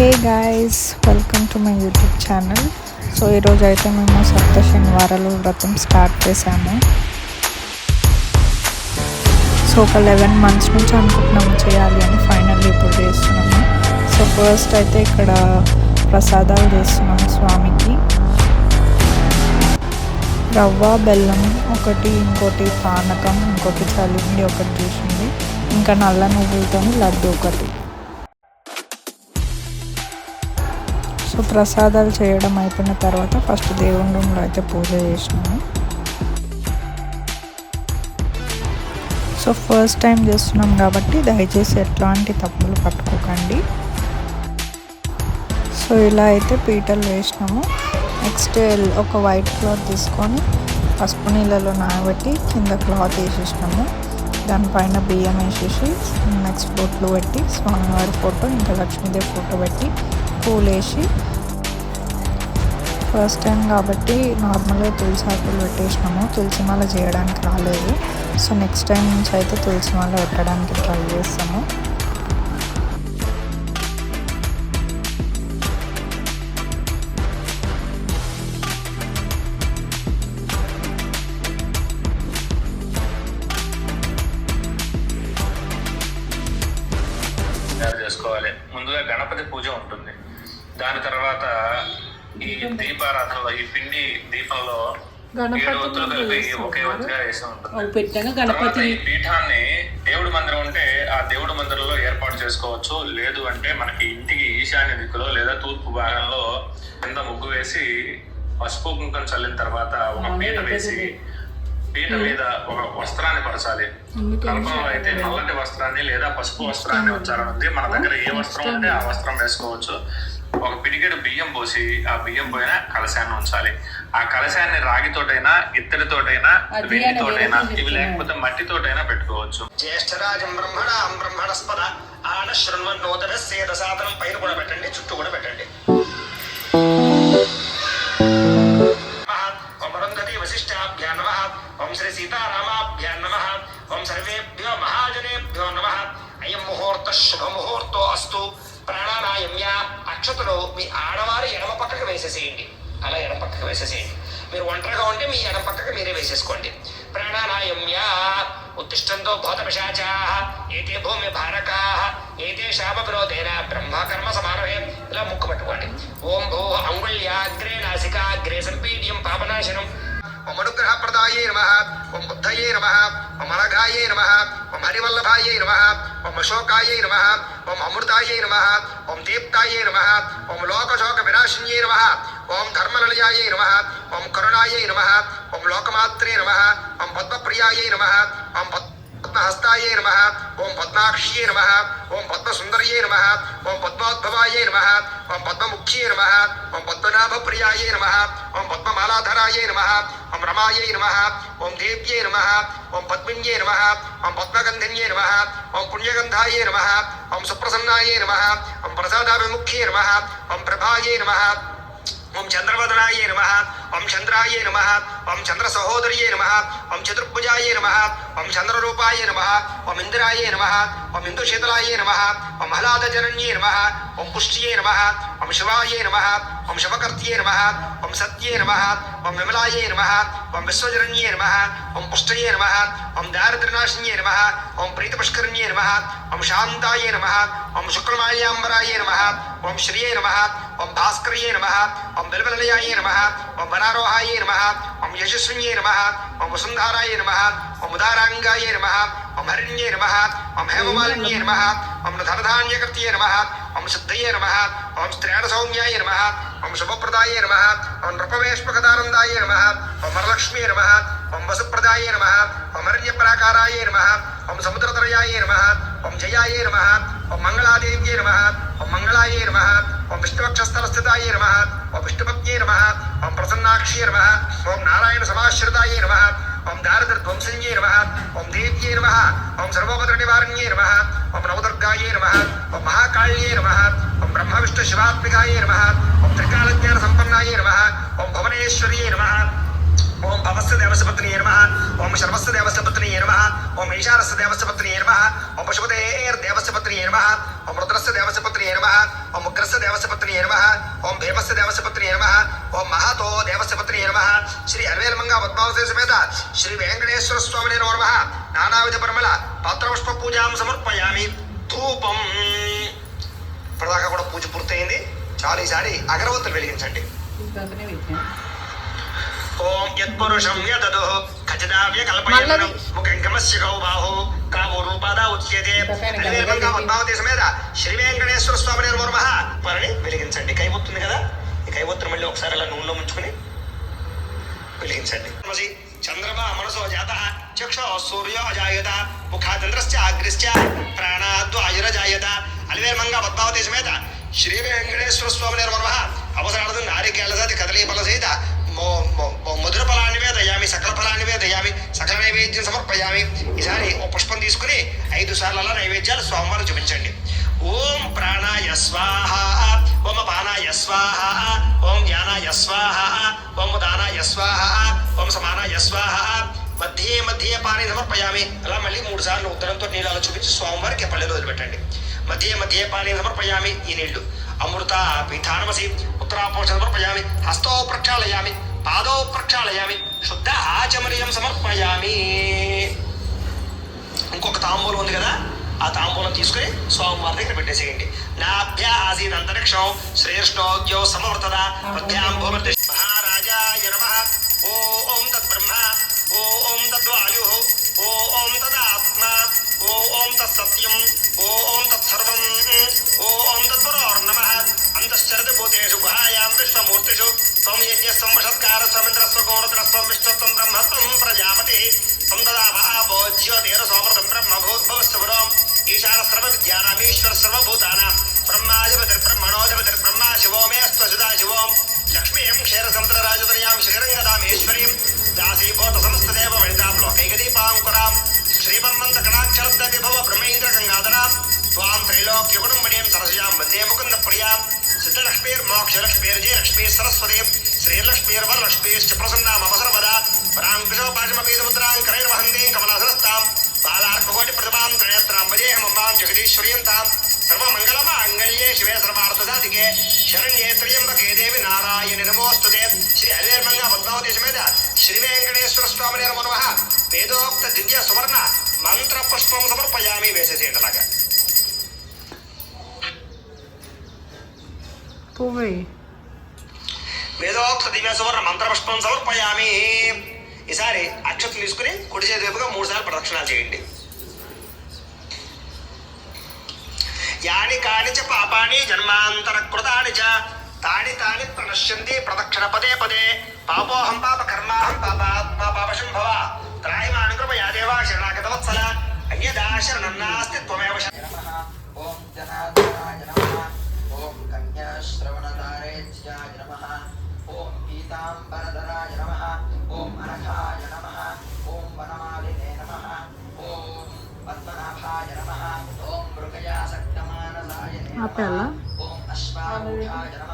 Hey guys, welcome to my YouTube channel. So ఈరోజు అయితే మేము సప్త శనివారాలు వ్రతం స్టార్ట్ చేసాము. సో ఒక 11 months నుంచి అనుకుంటున్నాము చేయాలి అని, ఫైనల్లీ ఇప్పుడు చేస్తున్నాము. సో ఫస్ట్ అయితే ఇక్కడ ప్రసాదాలు చేస్తున్నాము స్వామికి. రవ్వ బెల్లం ఒకటి, ఇంకోటి పానకం, ఇంకోటి చలిండి ఒకటి చేసింది, ఇంకా నల్ల నువ్వులతో లడ్డు ఒకటి. సో ప్రసాదాలు చేయడం అయిపోయిన తర్వాత ఫస్ట్ దేవుని రూమ్లో అయితే పూజ చేసినాము. సో ఫస్ట్ టైం చేస్తున్నాం కాబట్టి దయచేసి ఎట్లాంటి తప్పులు పట్టుకోకండి. సో ఇలా అయితే పీటలు వేసినాము. నెక్స్ట్ ఒక వైట్ క్లాత్ తీసుకొని పసుపు నీళ్ళలో నానబెట్టి కింద క్లాత్ వేసేసినాము. దానిపైన బియ్యం వేసేసి నెక్స్ట్ బొట్లు పెట్టి స్వామివారి ఫోటో ఇంకా లక్ష్మీదేవి ఫోటో పెట్టి పూలేసి, ఫస్ట్ టైం కాబట్టి నార్మల్గా తులసి ఆకులు పెట్టేసినాము. తులసి మాల చేయడానికి రాలేదు. సో నెక్స్ట్ టైం నుంచి అయితే తులసి మాల పెట్టడానికి ట్రై చేస్తాము. చేసుకోవాలి. ముందుగా గణపతి పూజ ఉంటుంది. దాని తర్వాత ఈ దీపారాధనలో ఈ పిండి దీపంలో 7 ఒత్తులు కలిపి ఒకే ఒత్తిగా వేసి ఉంటుంది. ఈ పీఠాన్ని దేవుడి మందిరం ఉంటే ఆ దేవుడి మందిరంలో ఏర్పాటు చేసుకోవచ్చు. లేదు అంటే మనకి ఇంటికి ఈశాన్య దిక్కులో లేదా తూర్పు భాగంలో కింద ముగ్గు వేసి పసుపు కుంకం చల్లిన తర్వాత ఒక పీట వేసి పీట మీద ఒక వస్త్రాన్ని పరచాలి. కల్పంలో అయితే నల్లటి వస్త్రాన్ని లేదా పసుపు వస్త్రాన్ని ఉంచాలని ఉంది. మన దగ్గర ఏ వస్త్రం ఉంటే ఆ వస్త్రం వేసుకోవచ్చు. ఒక పిడికెడు బియ్యం పోసి ఆ బియ్యం పైన కలశాన్ని ఉంచాలి. ఆ కలశాన్ని రాగితోటైనా, ఇత్తడితోటైనా, వెండితోటైనా, ఇవి లేకపోతే మట్టితోటైనా పెట్టుకోవచ్చు. జ్యేష్ఠరాజం బ్రహ్మణాం బ్రహ్మణస్పద ఆన శృణ్వన్నోదర సేదసాదనం పైన కూడా పెట్టండి, చుట్టూ కూడా పెట్టండి. వశిష్టాభ్యాం నమః. ఓం శ్రీ సీతారామాభ్యాం నమః. ఓం సర్వేభ్యో మహాజనేభ్యో నమః. అయం ముహూర్త శుభ ముహూర్తో అస్తు. ప్రాణాయామ్య అక్షతలు మీ ఆడవారి ఎడమ పక్కకు వేసేసేయండి. అలా ఎడమ పక్కకు వేసేసేయండి. మీరు ఒంటరిగా ఉంటే మీ ఎడమ పక్కకు మీరే వేసేసుకోండి. ప్రాణాయామ్య ఉత్తిష్టంతో భూతపిశాచాః ఏతే భూమి భారకాః ఏతే శాప విరోధేన బ్రహ్మకర్మ సమారభే. ఇలా ముక్కు పట్టుకోండి. ఓం భూ అంగుళ్యాగ్రే నాసికాగ్రే సంపీడ్యం పాపనాశనం. ఓం అనుగ్రహప్రదాయే నమః. ఓం బుద్ధయే నమః. ఓం అనఘాయే నమః. ఓం హరివల్లభాయే నమః. ఓం అశోకాయే నమః. ఓం అమృతాయే నమః. ఓం దీప్తాయే నమః. ఓం లోకశోక వినాశిన్యే నమః. ఓం ధర్మనిలయాయే నమః. ఓం కరుణాయే నమః. ఓం లోకమాత్రే నమః. ఓం పద్మప్రియాయే నమః. ఓం పద్మహస్తాయే నమః. ఓం పద్మాక్ష్యే నమః. ఓం పద్మసుందర్యే నమః. ఓం పద్మోద్భవాయే నమః. ఓం పద్మముఖ్యే నమః. ఓం పద్మనాభప్రియాయే నమః. ఓం పద్మమాలాధరాయే నమః. ఓం రమాయే నమః. ఓం దేవ్యే నమః. ఓం పద్మిన్యే నమః. ఓం పద్మగంధన్యే నమః. ఓం పుణ్యగంధాయే నమః. ఓం సుప్రసన్నాయే నమః. ఓం ప్రసాదాభిముఖ్యే నమః. ఓం ప్రభాయే నమః. ఓం చంద్రవదనాయే నమః. ఓం చంద్రాయే నమః. ఓం చంద్ర సహోదర్యే నమః. ఓం చతుర్భుజాయే నమః. ఓం చంద్రరూపాయే నమః. ఓం ఇందిరాయే నమః. ఓం ఇందుశీతలాయే నమః. ఓం ఆహ్లాదజనన్యే నమః. ఓం పుష్ట్యే నమః. ఓం శివాయే నమః. ఓం శివకర్త్యే నమః. ఓం సత్యే నమః. ఓం విమలాయే నమః. ఓం విశ్వజనన్యే నమః. ఓం పుష్టయే నమః. ఓం దారిద్ర్యనాశిన్యే నమః. ఓం ప్రీతిపుష్కరిణ్యే నమః. ఓం శాంతాయే నమః. ఓం శుక్లమాల్యాంబరాయే నమః. ఓం శ్రియే నమః. ఓం భాస్కర్యే నమః. ఓం బిల్వలయాయే నమః. ఓం వనారోహాయే నమః. ఓం యశస్విన్యే నమః. ఓం వసుంధరాయే నమః. ఓం ఉదారాంగాయే నమః. ఓం హరిణ్యే నమః. ఓం హేమమాలిన్యే నమః. ఓం ధనధాన్యకర్త్యే నమః. ఓం సిద్ధయే నమః. ఓం స్త్రేణ సౌమ్యాయ నమః. ఓం శుభప్రదాయే నమః. ఓం నృపవేష్పకదానందాయ నమః. ఓం వరలక్ష్మీ నమః. ఓం వసుప్రదాయే నమః. ఓం హరణ్యపరాకారాయ నమః. ఓం సముద్రతరయాయ నమః. ఓం జయాయే నమః. ఓం మంగళాదేవ్యే నమః. ఓం మంగళాయే నమః. ఓం విష్ణువక్షస్థలస్థితాయే నమః. ఓం విష్ణుపత్యే నమః. ఓం ప్రసన్నాక్ష్యే నమః. ఓం నారాయణ సమాశ్రితాయే నమః. ఓం దారిద్ర్యధ్వంసన్యే నమః. ఓం దేవ్యే నమః. ఓం సర్వోపద్ర నివారణ్యే నమః. ఓం నవదుర్గాయే నమః. ఓం మహాకాళ్యే నమః. ఓం బ్రహ్మ విష్ణు శివాత్మికాయే నమః. ఓం త్రికాలజ్ఞాన సంపన్నాయే నమః. ఓం భువనేశ్వర్యే నమః. ఓం భవస్య దేవస్య పత్నియే నమః. ఓం శర్వస్య దేవస్య పత్నియే నమః. ఓం ఈశానస్య దేవస్య పత్నియే నమః. ఓం పశుపతేర్దేవస్య పత్నియే నమః. ఓం రుద్రస్య దేవస్య పత్న్యై నమః ఓం ఉగ్రస్య దేవస్య పత్న్యై నమః ఓం భీమస్య దేవస్య పత్న్యై నమః ఓం మహాతో దేవస్య పత్న్యై నమః శ్రీ అరవేల్మంగా పద్మావతి సమేత శ్రీ వెంకటేశ్వర స్వామినే నమో నమః నానావిధ పరిమళ పాత్రపుష్ప పూజాం సమర్పయామి. ధూపం ఇప్పటిదాకా కూడా పూజ పూర్తయింది. చాలు, ఈసారి అగరవత్తులు వెలిగించండి. ఓం యత్పురుషం యదదు ఖచ్చితావ్య కల్పయన్ ముఖంకమస్య గౌబాహు కావో రూపాదా ఉచ్యతే. అరవేల్మంగా పద్మావతి సమేత శ్రీ వెంకటేశ్వర స్వామినే నమో నమః వారిని వెలిగించండి. కైవొత్తుంది కదా, ఈ కైవొత్తును మళ్ళీ ఒకసారి అలా నూనెలో ముంచుకొని వెలిగించండి. చంద్రమా మనసో జాత చక్షో సూర్యో అజాయత ముఖాచంద్రశ్చ అగ్నిశ్చ ప్రాణాద్వాయురజాయత. అలివేల్మంగా పద్మావతి సమేత శ్రీ వెంకటేశ్వర స్వామినే నమో నమః. అవసరార్థం నారికేళ సహిత కదలీ ఫల సహిత మధుర ఫలాన్ని వేదయామి, సకల ఫలాన్ని వేదయామి, సకల నైవేద్యం సమర్పయామి. ఈసారి ఓ పుష్పం తీసుకుని 5 సార్లు అలా నైవేద్యాలు స్వామివారు చూపించండి. ఓం ప్రాణాయ స్వాహ, ఓం అపానాయ స్వాహ, ఓం జ్ఞానాయ స్వాహ, ఓం దానాయ స్వాహ, ఓం సమానాయ స్వాహ. మధ్యే మధ్యే పాని సమర్పయామి. అలా మళ్ళీ 3 సార్లు ఉత్తరంతో నీళ్ళలో చూపించి స్వామివారికి పల్లెలు వదిలిపెట్టండి. మధ్యే మధ్యే పాని సమర్పయామి. ఈ నీళ్లు అమృత పీఠానమసి ఉత్తరాపోషణ సమర్పయామి. హస్తో ప్రక్షాళయామి, పాదో ప్రక్షాళయామి, శుద్ధ ఆచమనీయం సమర్పయామి. ఇంకొక తాంబూలం ఉంది కదా, ఆ తాంబూలం తీసుకుని స్వామివారి దగ్గర పెట్టేసేయండి. నాభ్య ఆసీన్ అంతరిక్షం శ్రేష్ఠోగ్యో సమవర్తద మధ్యాం భూమర్తి మహారాజాయ నమః. ఓం తద్బ్రహ్మ, ఓం తద్వాయు, ఓం తదాత్మ, ఓం తత్సత్యం, ఓం తత్సర్వం, ఓం తద్గురోర్నమః. అంతశ్చరతి భూతేషు గుహాయాం విశ్వమూర్తిషు త్వం యజ్ఞస్వం వషత్కార స్వమింద్రస్వ గోరుద్రస్వం విష్ణుత్వం బ్రహ్మత్వం ప్రజాపతి త్వం తదావః భోజ్యోతిర సోమృతం బ్రహ్మభూద్భవస్య పురోం ఈశాన సర్వ విద్యానామీశ్వర సర్వభూతానాం బ్రహ్మాధిపతిర్బ్రహ్మణోధిపతిర్బ్రహ్మ శివో మే స్వసుదా శివోం లక్ష్మీం క్షీరసముద్రరాజతనయాం శ్రీరంగదామేశ్వరీం దాసీభూత సమస్తదేవ వనితాం లోకైకదీపాంకురాం శ్రీమన్మంత కణాక్షరబ్ద విభవ బ్రహ్మేంద్ర గంగాధరాం త్వాం త్రైలోక్యగుణమణీం సరస్యాం వందే ముకుంద ప్రియాం సిద్ధలక్ష్మీర్మోక్షలక్ష్మీర్జయలక్ష్మీ సరస్వతీ శ్రీర్లక్ష్మీర్వరలక్ష్మీశ్చ ప్రసన్నా మమ సర్వదా పరాంకుశోపాశమపీతముద్రాంకరైర్వహంతీం కమలాసనస్తాం బాలార్కకోటి ప్రతిభాం త్రినేత్రాం భజేహమంబాం జగదీశ్వరీం తాం సర్వమంగళమాంగళ్యే శివే సర్వార్థసాధికే శరణ్యే త్ర్యంబకే దేవి నారాయణి నమోస్తుతే. శ్రీ అరవేల్మంగా పద్మావతి సమేత శ్రీ వెంకటేశ్వర స్వామినే నమో నమః. వేదోక్త దివ్య సువర్ణ మంత్ర పుష్పం సమర్పయామి. వేసేసేయండి అలాగా. వేదోక్త దివ్య సువర్ణ మంత్ర పుష్పం సమర్పయామి. ఈసారి అక్షతలు తీసుకుని కుడి చేతి వైపుగా 3 సార్లు ప్రదక్షిణాలు చేయండి. యాని కాని చ పాపాని జన్మాంతర కృతాని చ తాని తాని ప్రణశ్యంతి ప్రదక్షిణ పదే పదే. పాపోహం పాప కర్మాహం పాపాత్మా పాపశంభవ త్రాహిమాను కృపయా దేవా శరణాగతవత్సల అన్యదా శరణం నాస్తి త్వమేవ శరణః. ఓం జనార్దనాయ నమః. ఓం కన్యాశ్రవణధారేజ్యాయ నమః. ఓం పీతాంబరధరాయ నమః. ఓం అనఘాయ నమః. ఓం వనమాలినే నమః. ఓం పద్మనాభాయ నమః. ఓం మృగయాసక్తమానసాయ నమః. ఓం అశ్వారూఢాయ నమః.